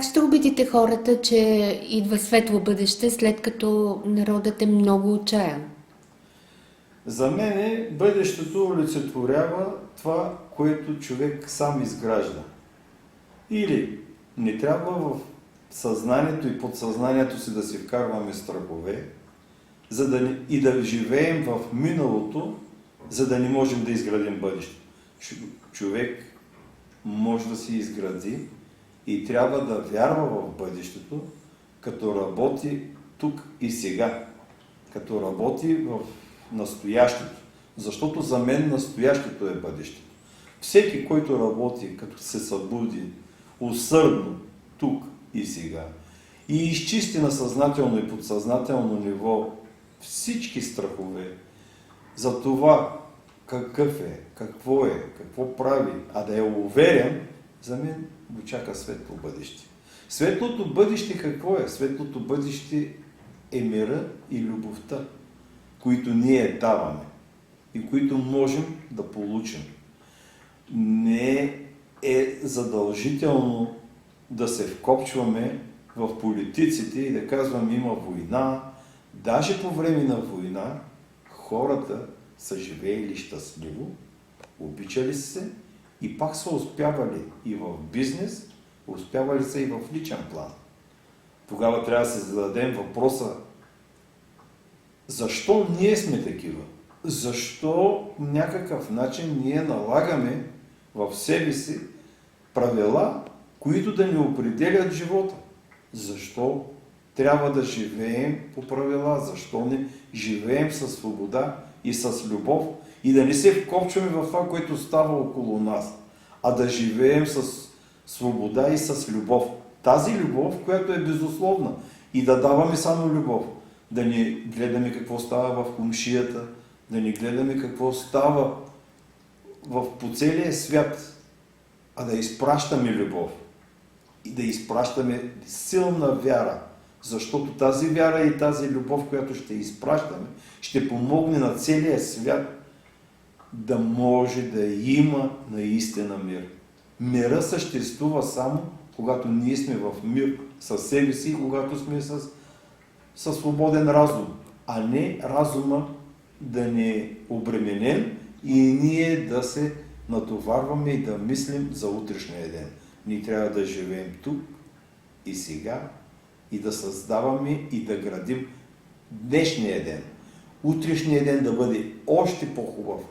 Как ще убедите хората, че идва светло бъдеще, след като народът е много отчаян? За мен бъдещето олицетворява това, което човек сам изгражда. Или не трябва в съзнанието и подсъзнанието си да си вкарваме страхове, и да живеем в миналото, за да не можем да изградим бъдещето. Човек може да си изгради и трябва да вярва в бъдещето, като работи тук и сега, като работи в настоящето. Защото за мен настоящето е бъдещето. Всеки, който работи, като се събуди усърдно тук и сега и изчисти на съзнателно и подсъзнателно ниво всички страхове за това какъв е, какво прави, а да е уверен, за мен го чака светло бъдеще. Светлото бъдеще какво е? Светлото бъдеще е мира и любовта, които ние даваме и които можем да получим. Не е задължително да се вкопчваме в политиците и да казваме има война. Даже по време на война хората са живеели щастливо, обичали се и пак са успявали и в бизнес, успявали са и в личен план. Тогава трябва да се зададем въпроса: защо ние сме такива? Защо по някакъв начин ние налагаме в себе си правила, които да ни определят живота? Защо трябва да живеем по правила? Защо не живеем със свобода и с любов и да не се вкопчваме в това, което става около нас, а да живеем с свобода и с любов? Тази любов, която е безусловна, и да даваме само любов. Да не гледаме какво става в комшията, да не гледаме какво става по целия свят, а да изпращаме любов и да изпращаме силна вяра, защото тази вяра и тази любов, която ще изпращаме, ще помогне на целия свят да може да има наистина мир. Мира съществува само когато ние сме в мир със себе си, когато сме със свободен разум, а не разума да не е обременен и ние да се натоварваме и да мислим за утрешния ден. Ние трябва да живеем тук и сега и да създаваме и да градим днешния ден. Утрешния ден да бъде още по-хубав,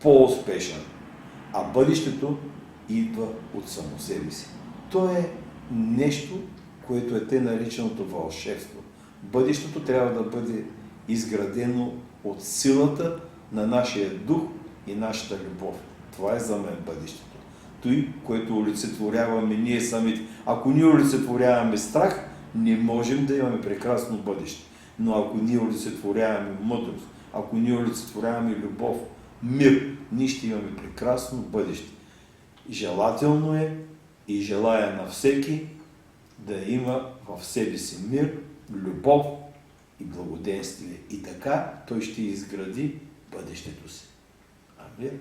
по-успешен, а бъдещето идва от само себе си. То е нещо, което е тъй нареченото вълшебство. Бъдещето трябва да бъде изградено от силата на нашия дух и нашата любов. Това е за мен бъдещето. Той, което олицетворяваме ние самите. Ако ние олицетворяваме страх, не можем да имаме прекрасно бъдеще. Но ако ние олицетворяваме мъдрост, ако ние олицетворяваме любов, мир, ние ще имаме прекрасно бъдеще. Желателно е и желая на всеки да има в себе си мир, любов и благоденствие. И така той ще изгради бъдещето си. Амин.